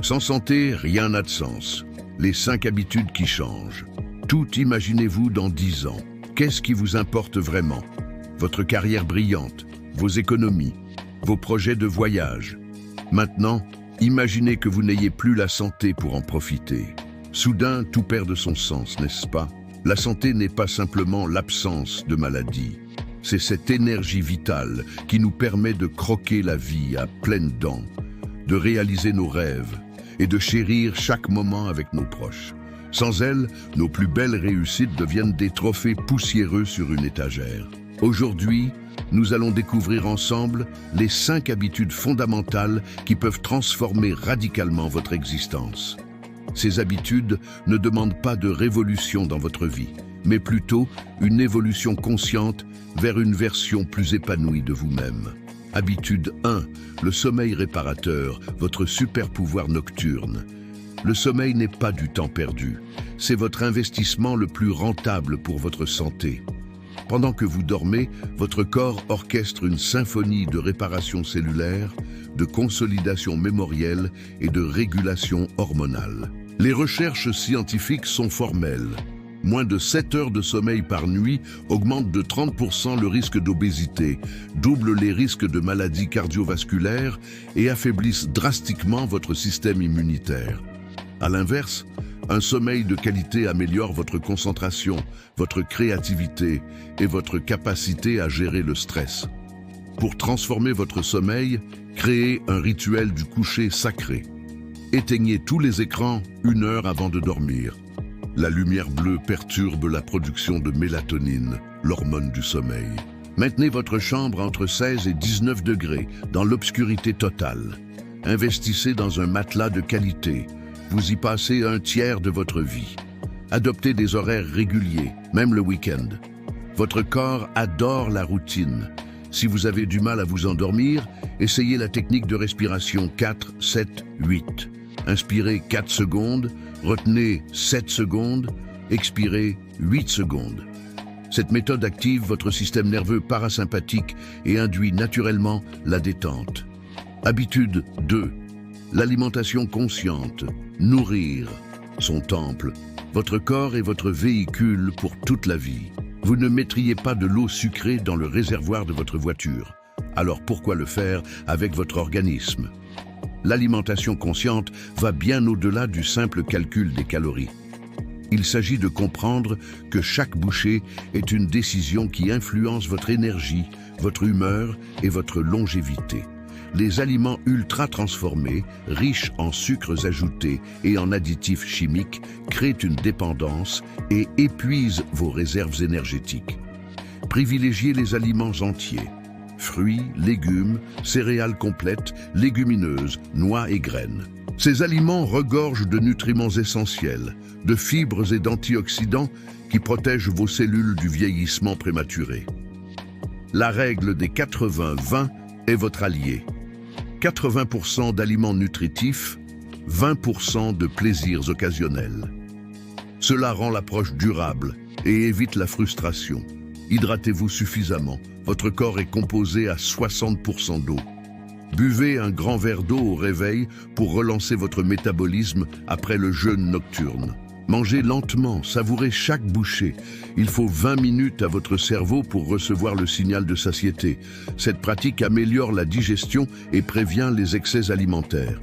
Sans santé, rien n'a de sens. Les 5 habitudes qui changent. Tout imaginez-vous dans 10 ans. Qu'est-ce qui vous importe vraiment? Votre carrière brillante, vos économies, vos projets de voyage. Maintenant, imaginez que vous n'ayez plus la santé pour en profiter. Soudain, tout perd de son sens, n'est-ce pas? La santé n'est pas simplement l'absence de maladie. C'est cette énergie vitale qui nous permet de croquer la vie à pleines dents, de réaliser nos rêves et de chérir chaque moment avec nos proches. Sans elle, nos plus belles réussites deviennent des trophées poussiéreux sur une étagère. Aujourd'hui, nous allons découvrir ensemble les 5 habitudes fondamentales qui peuvent transformer radicalement votre existence. Ces habitudes ne demandent pas de révolution dans votre vie, mais plutôt une évolution consciente vers une version plus épanouie de vous-même. Habitude 1, le sommeil réparateur, votre super pouvoir nocturne. Le sommeil n'est pas du temps perdu, c'est votre investissement le plus rentable pour votre santé. Pendant que vous dormez, votre corps orchestre une symphonie de réparation cellulaire, de consolidation mémorielle et de régulation hormonale. Les recherches scientifiques sont formelles. Moins de 7 heures de sommeil par nuit augmentent de 30% le risque d'obésité, doublent les risques de maladies cardiovasculaires et affaiblissent drastiquement votre système immunitaire. À l'inverse, un sommeil de qualité améliore votre concentration, votre créativité et votre capacité à gérer le stress. Pour transformer votre sommeil, créez un rituel du coucher sacré. Éteignez tous les écrans 1 heure avant de dormir. La lumière bleue perturbe la production de mélatonine, l'hormone du sommeil. Maintenez votre chambre entre 16 et 19 degrés, dans l'obscurité totale. Investissez dans un matelas de qualité. Vous y passez 1/3 de votre vie. Adoptez des horaires réguliers, même le week-end. Votre corps adore la routine. Si vous avez du mal à vous endormir, essayez la technique de respiration 4-7-8. Inspirez 4 secondes, retenez 7 secondes, expirez 8 secondes. Cette méthode active votre système nerveux parasympathique et induit naturellement la détente. Habitude 2. L'alimentation consciente. Nourrir son temple. Votre corps est votre véhicule pour toute la vie. Vous ne mettriez pas de l'eau sucrée dans le réservoir de votre voiture. Alors pourquoi le faire avec votre organisme? L'alimentation consciente va bien au-delà du simple calcul des calories. Il s'agit de comprendre que chaque bouchée est une décision qui influence votre énergie, votre humeur et votre longévité. Les aliments ultra transformés, riches en sucres ajoutés et en additifs chimiques, créent une dépendance et épuisent vos réserves énergétiques. Privilégiez les aliments entiers. Fruits, légumes, céréales complètes, légumineuses, noix et graines. Ces aliments regorgent de nutriments essentiels, de fibres et d'antioxydants qui protègent vos cellules du vieillissement prématuré. La règle des 80-20 est votre allié. 80% d'aliments nutritifs, 20% de plaisirs occasionnels. Cela rend l'approche durable et évite la frustration. Hydratez-vous suffisamment. Votre corps est composé à 60% d'eau. Buvez un grand verre d'eau au réveil pour relancer votre métabolisme après le jeûne nocturne. Mangez lentement, savourez chaque bouchée. Il faut 20 minutes à votre cerveau pour recevoir le signal de satiété. Cette pratique améliore la digestion et prévient les excès alimentaires.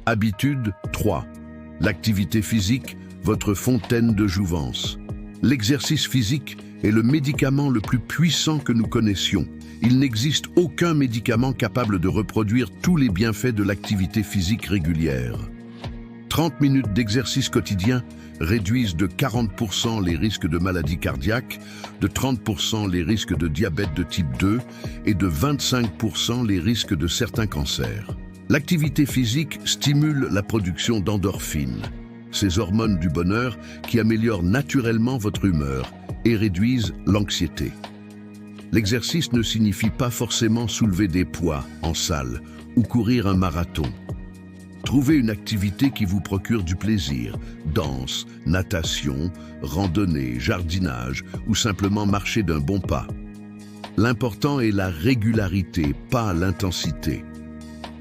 Habitude 3. L'activité physique, votre fontaine de jouvence. L'exercice physique est le médicament le plus puissant que nous connaissions. Il n'existe aucun médicament capable de reproduire tous les bienfaits de l'activité physique régulière. 30 minutes d'exercice quotidien réduisent de 40% les risques de maladies cardiaques, de 30% les risques de diabète de type 2 et de 25% les risques de certains cancers. L'activité physique stimule la production d'endorphines, ces hormones du bonheur qui améliorent naturellement votre humeur et réduisent l'anxiété. L'exercice ne signifie pas forcément soulever des poids en salle ou courir un marathon. Trouvez une activité qui vous procure du plaisir, danse, natation, randonnée, jardinage ou simplement marcher d'un bon pas. L'important est la régularité, pas l'intensité.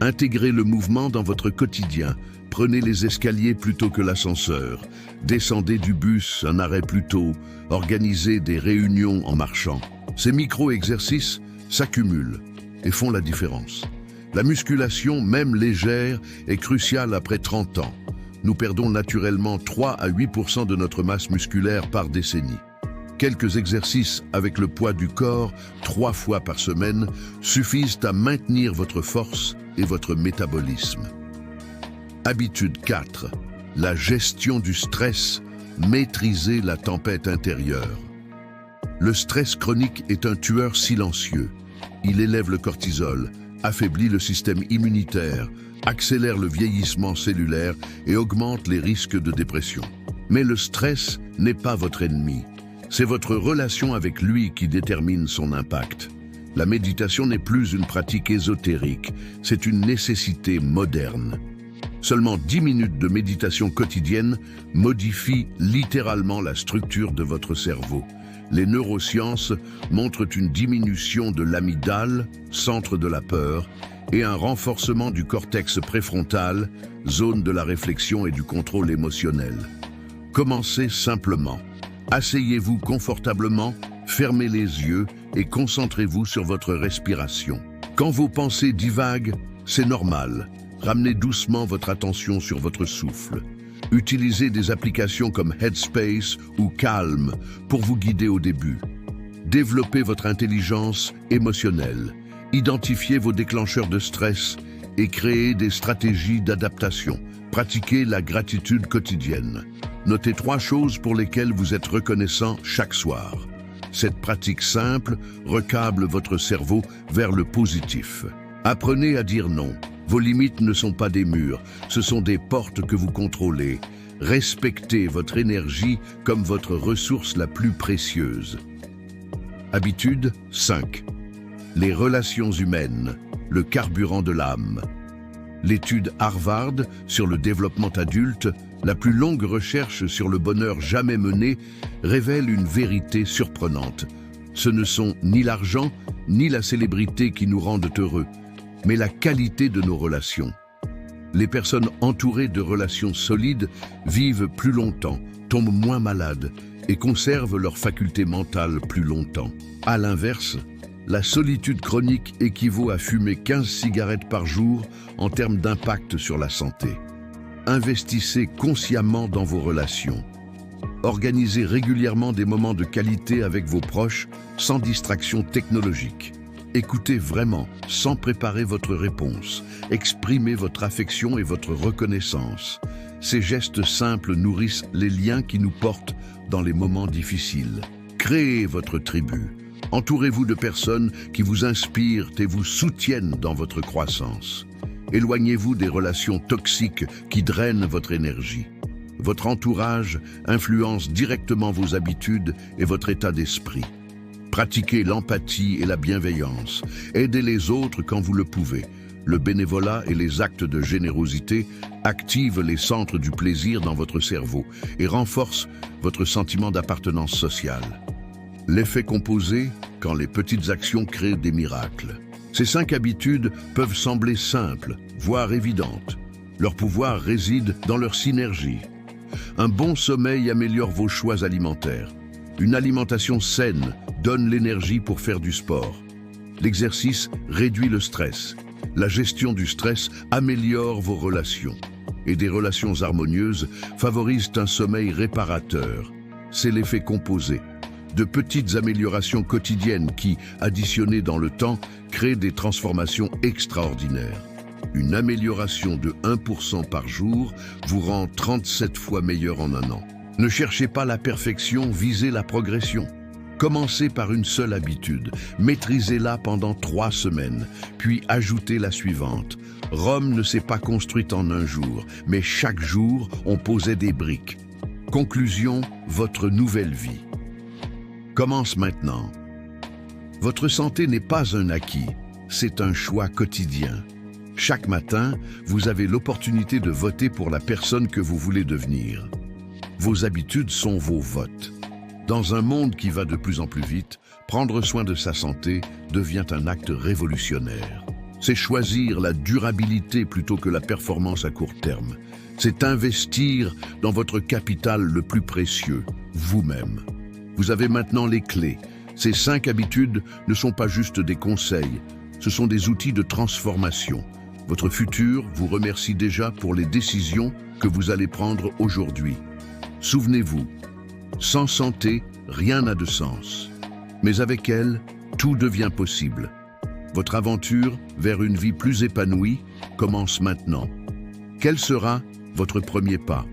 Intégrez le mouvement dans votre quotidien, Prenez les escaliers plutôt que l'ascenseur. Descendez du bus un arrêt plus tôt. Organisez des réunions en marchant. Ces micro-exercices s'accumulent et font la différence. La musculation, même légère, est cruciale après 30 ans. Nous perdons naturellement 3 à 8% de notre masse musculaire par décennie. Quelques exercices avec le poids du corps, 3 fois par semaine, suffisent à maintenir votre force et votre métabolisme. Habitude 4. La gestion du stress, maîtriser la tempête intérieure. Le stress chronique est un tueur silencieux. Il élève le cortisol, affaiblit le système immunitaire, accélère le vieillissement cellulaire et augmente les risques de dépression. Mais le stress n'est pas votre ennemi. C'est votre relation avec lui qui détermine son impact. La méditation n'est plus une pratique ésotérique, c'est une nécessité moderne. Seulement 10 minutes de méditation quotidienne modifient littéralement la structure de votre cerveau. Les neurosciences montrent une diminution de l'amygdale, centre de la peur, et un renforcement du cortex préfrontal, zone de la réflexion et du contrôle émotionnel. Commencez simplement. Asseyez-vous confortablement, fermez les yeux et concentrez-vous sur votre respiration. Quand vos pensées divaguent, c'est normal. Ramenez doucement votre attention sur votre souffle. Utilisez des applications comme Headspace ou Calm pour vous guider au début. Développez votre intelligence émotionnelle. Identifiez vos déclencheurs de stress et créez des stratégies d'adaptation. Pratiquez la gratitude quotidienne. Notez 3 choses pour lesquelles vous êtes reconnaissant chaque soir. Cette pratique simple recable votre cerveau vers le positif. Apprenez à dire non. Vos limites ne sont pas des murs, ce sont des portes que vous contrôlez. Respectez votre énergie comme votre ressource la plus précieuse. Habitude 5. Les relations humaines, le carburant de l'âme. L'étude Harvard sur le développement adulte, la plus longue recherche sur le bonheur jamais menée, révèle une vérité surprenante. Ce ne sont ni l'argent, ni la célébrité qui nous rendent heureux, mais la qualité de nos relations. Les personnes entourées de relations solides vivent plus longtemps, tombent moins malades et conservent leurs facultés mentales plus longtemps. À l'inverse, la solitude chronique équivaut à fumer 15 cigarettes par jour en termes d'impact sur la santé. Investissez consciemment dans vos relations. Organisez régulièrement des moments de qualité avec vos proches sans distraction technologique. Écoutez vraiment, sans préparer votre réponse. Exprimez votre affection et votre reconnaissance. Ces gestes simples nourrissent les liens qui nous portent dans les moments difficiles. Créez votre tribu. Entourez-vous de personnes qui vous inspirent et vous soutiennent dans votre croissance. Éloignez-vous des relations toxiques qui drainent votre énergie. Votre entourage influence directement vos habitudes et votre état d'esprit. Pratiquez l'empathie et la bienveillance. Aidez les autres quand vous le pouvez. Le bénévolat et les actes de générosité activent les centres du plaisir dans votre cerveau et renforcent votre sentiment d'appartenance sociale. L'effet composé, quand les petites actions créent des miracles. Ces 5 habitudes peuvent sembler simples, voire évidentes. Leur pouvoir réside dans leur synergie. Un bon sommeil améliore vos choix alimentaires. Une alimentation saine donne l'énergie pour faire du sport. L'exercice réduit le stress. La gestion du stress améliore vos relations. Et des relations harmonieuses favorisent un sommeil réparateur. C'est l'effet composé. De petites améliorations quotidiennes qui, additionnées dans le temps, créent des transformations extraordinaires. Une amélioration de 1% par jour vous rend 37 fois meilleur en un an. Ne cherchez pas la perfection, visez la progression. Commencez par une seule habitude, maîtrisez-la pendant 3 semaines, puis ajoutez la suivante. Rome ne s'est pas construite en un jour, mais chaque jour, on posait des briques. Conclusion, votre nouvelle vie commence maintenant. Votre santé n'est pas un acquis, c'est un choix quotidien. Chaque matin, vous avez l'opportunité de voter pour la personne que vous voulez devenir. Vos habitudes sont vos votes. Dans un monde qui va de plus en plus vite, prendre soin de sa santé devient un acte révolutionnaire. C'est choisir la durabilité plutôt que la performance à court terme. C'est investir dans votre capital le plus précieux, vous-même. Vous avez maintenant les clés. Ces 5 habitudes ne sont pas juste des conseils, ce sont des outils de transformation. Votre futur vous remercie déjà pour les décisions que vous allez prendre aujourd'hui. Souvenez-vous, sans santé, rien n'a de sens. Mais avec elle, tout devient possible. Votre aventure vers une vie plus épanouie commence maintenant. Quel sera votre premier pas ?